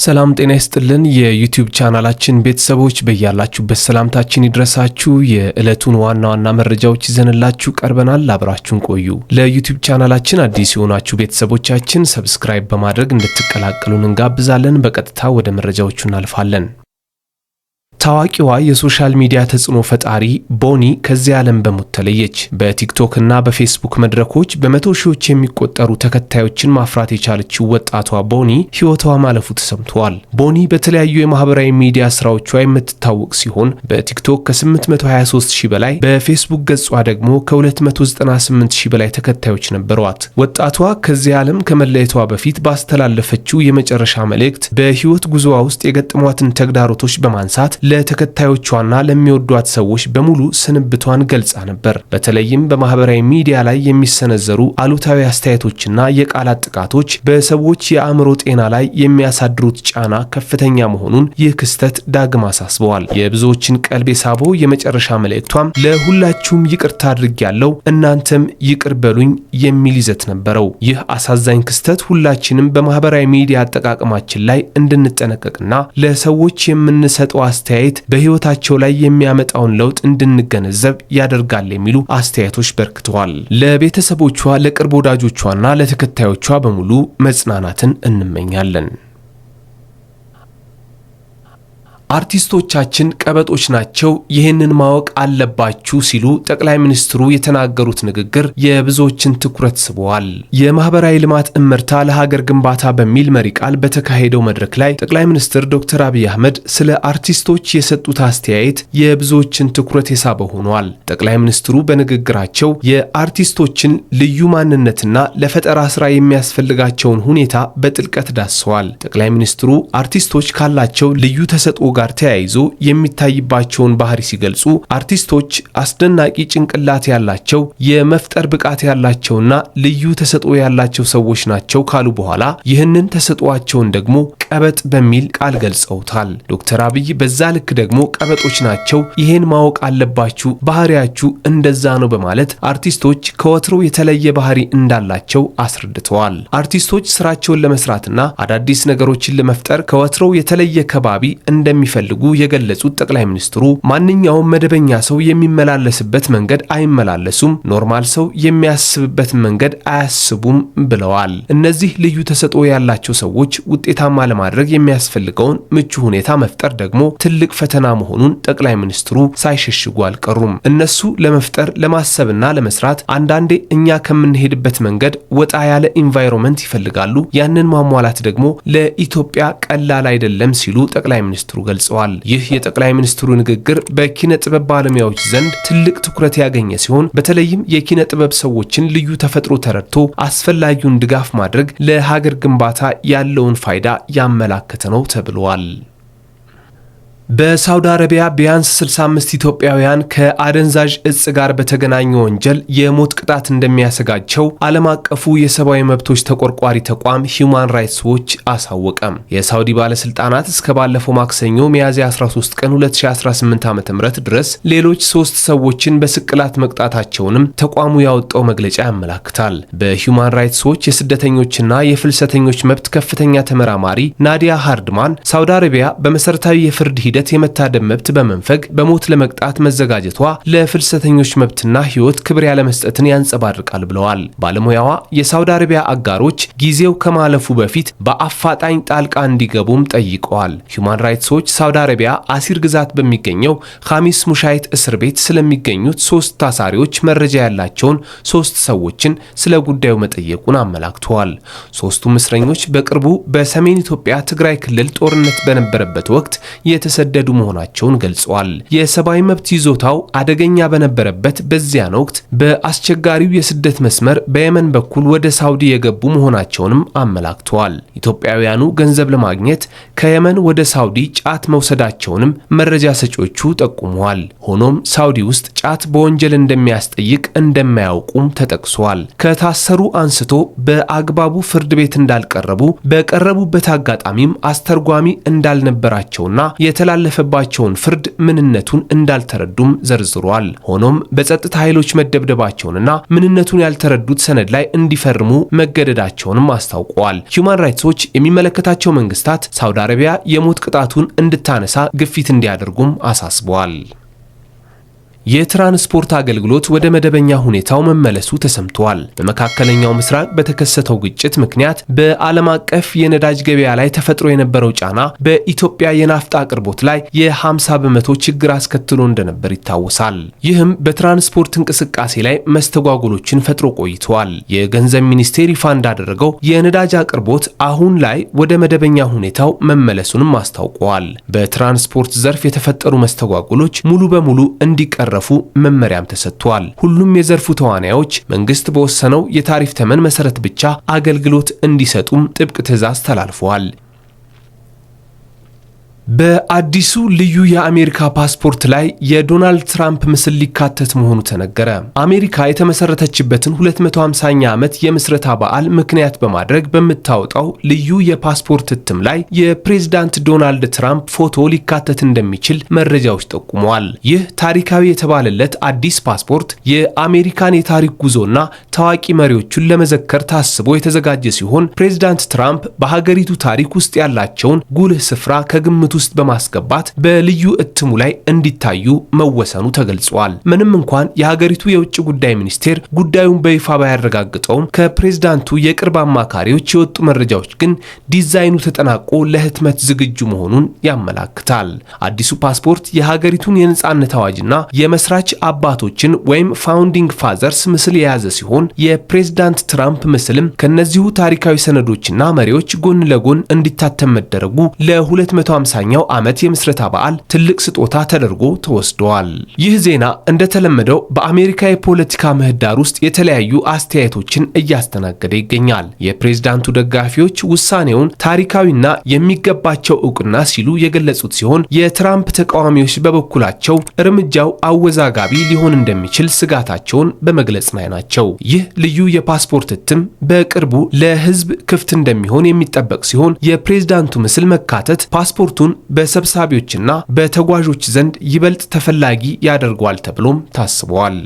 ሰላም ጤና ይስጥልን የዩቲዩብ ቻናላችን ቤተሰቦች በእያላችሁበት ሰላምታችን ይድረሳችሁ። የዕለቱን ዋና ዋና መረጃዎች ይዘንላችሁ ቀርበናል። አብራችሁን ቆዩ። ለዩቲዩብ ቻናላችን አዲስ የሆናችሁ ቤተሰቦቻችን ሰብስክራይብ በማድረግ እንድትቀላቀሉን እንጋብዛለን። በቀጥታ ወደ መረጃዎቹ እናልፋለን። ታዋቂዋ የሶሻል ሚዲያ ተጽዕኖ ፈጣሪ ቦኒ ከዚህ ዓለም በሞት ተለየች። በቲክቶክ እና በፌስቡክ መድረኮች በመቶ ሺዎች የሚቆጠሩ ተከታዮችን ማፍራት የቻለችው ወጣቷ ቦኒ ሕይወቷ ማለፉ ተሰምቷል። ቦኒ በተለያዩ የማህበራዊ ሚዲያ ስራዎቿ የምትታወቅ ሲሆን በቲክቶክ ከ823 ሺህ በላይ፣ በፌስቡክ ገጿ ደግሞ ከ298 ሺህ በላይ ተከታዮች ነበሯት። ወጣቷ ከዚህ ዓለም ከመለየቷ በፊት ባስተላለፈችው የመጨረሻ መልእክት በሕይወት ጉዞዋ ውስጥ የገጠሟትን ተግዳሮቶች በማንሳት ለተከታዮቿና ለሚወዷት ሰዎች በሙሉ ስንብቷን ገልጻ ነበር። በተለይም በማህበራዊ ሚዲያ ላይ የሚሰነዘሩ አሉታዊ አስተያየቶችና የቃላት ጥቃቶች በሰዎች የአእምሮ ጤና ላይ የሚያሳድሩት ጫና ከፍተኛ መሆኑን ይህ ክስተት ዳግም አሳስበዋል። የብዙዎችን ቀልብ የሳበው የመጨረሻ መልእክቷም ለሁላችሁም ይቅርታ አድርጌያለሁ፣ እናንተም ይቅር በሉኝ የሚል ይዘት ነበረው። ይህ አሳዛኝ ክስተት ሁላችንም በማህበራዊ ሚዲያ አጠቃቀማችን ላይ እንድንጠነቀቅና ለሰዎች የምንሰጠው አስተያየት በህይወታቸው ላይ የሚያመጣውን ለውጥ እንድንገነዘብ ያደርጋል የሚሉ አስተያየቶች በርክተዋል። ለቤተሰቦቿ፣ ለቅርብ ወዳጆቿና ለተከታዮቿ በሙሉ መጽናናትን እንመኛለን። አርቲስቶቻችን ቀበጦች ናቸው፣ ይህንን ማወቅ አለባችሁ ሲሉ ጠቅላይ ሚኒስትሩ የተናገሩት ንግግር የብዙዎችን ትኩረት ስበዋል። የማህበራዊ ልማት እመርታ ለሀገር ግንባታ በሚል መሪ ቃል በተካሄደው መድረክ ላይ ጠቅላይ ሚኒስትር ዶክተር አብይ አህመድ ስለ አርቲስቶች የሰጡት አስተያየት የብዙዎችን ትኩረት የሳበ ሆኗል። ጠቅላይ ሚኒስትሩ በንግግራቸው የአርቲስቶችን ልዩ ማንነትና ለፈጠራ ስራ የሚያስፈልጋቸውን ሁኔታ በጥልቀት ዳስሰዋል። ጠቅላይ ሚኒስትሩ አርቲስቶች ካላቸው ልዩ ተሰጥኦ ጋር ተያይዞ የሚታይባቸውን ባህሪ ሲገልጹ አርቲስቶች አስደናቂ ጭንቅላት ያላቸው፣ የመፍጠር ብቃት ያላቸውና ልዩ ተሰጥኦ ያላቸው ሰዎች ናቸው ካሉ በኋላ ይህንን ተሰጥኦአቸውን ደግሞ ቀበጥ በሚል ቃል ገልጸውታል። ዶክተር አብይ በዛ ልክ ደግሞ ቀበጦች ናቸው፣ ይሄን ማወቅ አለባችሁ፣ ባህሪያችሁ እንደዛ ነው በማለት አርቲስቶች ከወትሮው የተለየ ባህሪ እንዳላቸው አስረድተዋል። አርቲስቶች ስራቸውን ለመስራትና አዳዲስ ነገሮችን ለመፍጠር ከወትሮው የተለየ ከባቢ እንደሚፈልጉ የገለጹት ጠቅላይ ሚኒስትሩ ማንኛውም መደበኛ ሰው የሚመላለስበት መንገድ አይመላለሱም፣ ኖርማል ሰው የሚያስብበት መንገድ አያስቡም ብለዋል። እነዚህ ልዩ ተሰጥኦ ያላቸው ሰዎች ውጤታማ ለማድረግ የሚያስፈልገውን ምቹ ሁኔታ መፍጠር ደግሞ ትልቅ ፈተና መሆኑን ጠቅላይ ሚኒስትሩ ሳይሸሽጉ አልቀሩም። እነሱ ለመፍጠር ለማሰብና ለመስራት አንዳንዴ እኛ ከምንሄድበት መንገድ ወጣ ያለ ኢንቫይሮንመንት ይፈልጋሉ። ያንን ማሟላት ደግሞ ለኢትዮጵያ ቀላል አይደለም ሲሉ ጠቅላይ ሚኒስትሩ ገልጸዋል። ይህ የጠቅላይ ሚኒስትሩ ንግግር በኪነ ጥበብ ባለሙያዎች ዘንድ ትልቅ ትኩረት ያገኘ ሲሆን በተለይም የኪነ ጥበብ ሰዎችን ልዩ ተፈጥሮ ተረድቶ አስፈላጊውን ድጋፍ ማድረግ ለሀገር ግንባታ ያለውን ፋይዳ ያመላከተ ነው ተብሏል። በሳውዲ አረቢያ ቢያንስ 65 ኢትዮጵያውያን ከአደንዛዥ እጽ ጋር በተገናኘ ወንጀል የሞት ቅጣት እንደሚያሰጋቸው ዓለም አቀፉ የሰብአዊ መብቶች ተቆርቋሪ ተቋም ሂዩማን ራይትስ ዎች አሳወቀ። የሳውዲ ባለስልጣናት እስከ ባለፈው ማክሰኞ ሚያዝያ 13 ቀን 2018 ዓ.ም ድረስ ሌሎች 3 ሰዎችን በስቅላት መቅጣታቸውንም ተቋሙ ያወጣው መግለጫ ያመላክታል። በሂዩማን ራይትስ ዎች የስደተኞችና የፍልሰተኞች መብት ከፍተኛ ተመራማሪ ናዲያ ሃርድማን ሳውዲ አረቢያ በመሰረታዊ የፍርድ ሂደት የመታደም መብት በመንፈግ በሞት ለመቅጣት መዘጋጀቷ ለፍልሰተኞች መብትና ሕይወት ክብር ያለመስጠትን ያንጸባርቃል ብለዋል። ባለሙያዋ የሳውዲ አረቢያ አጋሮች ጊዜው ከማለፉ በፊት በአፋጣኝ ጣልቃ እንዲገቡም ጠይቀዋል። ሂዩማን ራይትስ ዎች ሳውዲ አረቢያ አሲር ግዛት በሚገኘው ኻሚስ ሙሻይት እስር ቤት ስለሚገኙት 3 ታሳሪዎች መረጃ ያላቸውን 3 ሰዎችን ስለ ጉዳዩ መጠየቁን አመላክተዋል። 3ቱም እስረኞች በቅርቡ በሰሜን ኢትዮጵያ ትግራይ ክልል ጦርነት በነበረበት ወቅት የተሰደዱ መሆናቸውን ገልጸዋል። የሰብአዊ መብት ይዞታው አደገኛ በነበረበት በዚያን ወቅት በአስቸጋሪው የስደት መስመር በየመን በኩል ወደ ሳውዲ የገቡ መሆናቸውንም አመላክተዋል። ኢትዮጵያውያኑ ገንዘብ ለማግኘት ከየመን ወደ ሳውዲ ጫት መውሰዳቸውንም መረጃ ሰጪዎቹ ጠቁመዋል። ሆኖም ሳውዲ ውስጥ ጫት በወንጀል እንደሚያስጠይቅ እንደማያውቁም ተጠቅሷል። ከታሰሩ አንስቶ በአግባቡ ፍርድ ቤት እንዳልቀረቡ፣ በቀረቡበት አጋጣሚም አስተርጓሚ እንዳልነበራቸውና የተላለፈ የተላለፈባቸውን ፍርድ ምንነቱን እንዳልተረዱም ዘርዝሯል። ሆኖም በጸጥታ ኃይሎች መደብደባቸውንና ምንነቱን ያልተረዱት ሰነድ ላይ እንዲፈርሙ መገደዳቸውንም አስታውቀዋል። ሂዩማን ራይትስ ዎች የሚመለከታቸው መንግስታት ሳውዲ አረቢያ የሞት ቅጣቱን እንድታነሳ ግፊት እንዲያደርጉም አሳስበዋል። የትራንስፖርት አገልግሎት ወደ መደበኛ ሁኔታው መመለሱ ተሰምቷል። በመካከለኛው ምስራቅ በተከሰተው ግጭት ምክንያት በዓለም አቀፍ የነዳጅ ገበያ ላይ ተፈጥሮ የነበረው ጫና በኢትዮጵያ የናፍጣ አቅርቦት ላይ የ50 በመቶ ችግር አስከትሎ እንደነበር ይታወሳል። ይህም በትራንስፖርት እንቅስቃሴ ላይ መስተጓጎሎችን ፈጥሮ ቆይቷል። የገንዘብ ሚኒስቴር ይፋ እንዳደረገው የነዳጅ አቅርቦት አሁን ላይ ወደ መደበኛ ሁኔታው መመለሱንም አስታውቀዋል። በትራንስፖርት ዘርፍ የተፈጠሩ መስተጓጎሎች ሙሉ በሙሉ እንዲቀረፉ መመሪያም ተሰጥቷል። ሁሉም የዘርፉ ተዋናዮች መንግስት በወሰነው የታሪፍ ተመን መሰረት ብቻ አገልግሎት እንዲሰጡም ጥብቅ ትዕዛዝ ተላልፈዋል። በአዲሱ ልዩ የአሜሪካ ፓስፖርት ላይ የዶናልድ ትራምፕ ምስል ሊካተት መሆኑ ተነገረ። አሜሪካ የተመሰረተችበትን 250ኛ ዓመት የምስረታ በዓል ምክንያት በማድረግ በምታወጣው ልዩ የፓስፖርት እትም ላይ የፕሬዝዳንት ዶናልድ ትራምፕ ፎቶ ሊካተት እንደሚችል መረጃዎች ጠቁመዋል። ይህ ታሪካዊ የተባለለት አዲስ ፓስፖርት የአሜሪካን የታሪክ ጉዞና ታዋቂ መሪዎቹን ለመዘከር ታስቦ የተዘጋጀ ሲሆን ፕሬዝዳንት ትራምፕ በሀገሪቱ ታሪክ ውስጥ ያላቸውን ጉልህ ስፍራ ከግምት ውስጥ በማስገባት በልዩ እትሙ ላይ እንዲታዩ መወሰኑ ተገልጿል። ምንም እንኳን የሀገሪቱ የውጭ ጉዳይ ሚኒስቴር ጉዳዩን በይፋ ባያረጋግጠውም ከፕሬዝዳንቱ የቅርብ አማካሪዎች የወጡ መረጃዎች ግን ዲዛይኑ ተጠናቆ ለህትመት ዝግጁ መሆኑን ያመላክታል። አዲሱ ፓስፖርት የሀገሪቱን የነጻነት አዋጅና የመስራች አባቶችን ወይም ፋውንዲንግ ፋዘርስ ምስል የያዘ ሲሆን የፕሬዝዳንት ትራምፕ ምስልም ከነዚሁ ታሪካዊ ሰነዶችና መሪዎች ጎን ለጎን እንዲታተም መደረጉ ለ250ኛው ዓመት የምስረታ በዓል ትልቅ ስጦታ ተደርጎ ተወስዷል። ይህ ዜና እንደተለመደው በአሜሪካ የፖለቲካ ምህዳር ውስጥ የተለያዩ አስተያየቶችን እያስተናገደ ይገኛል። የፕሬዝዳንቱ ደጋፊዎች ውሳኔውን ታሪካዊና የሚገባቸው ዕውቅና ሲሉ የገለጹት ሲሆን የትራምፕ ተቃዋሚዎች በበኩላቸው እርምጃው አወዛጋቢ ሊሆን እንደሚችል ስጋታቸውን በመግለጽ ላይ ናቸው። ይህ ልዩ የፓስፖርት እትም በቅርቡ ለህዝብ ክፍት እንደሚሆን የሚጠበቅ ሲሆን የፕሬዝዳንቱ ምስል መካተት ፓስፖርቱን በሰብሳቢዎችና በተጓዦች ዘንድ ይበልጥ ተፈላጊ ያደርገዋል ተብሎም ታስቧል።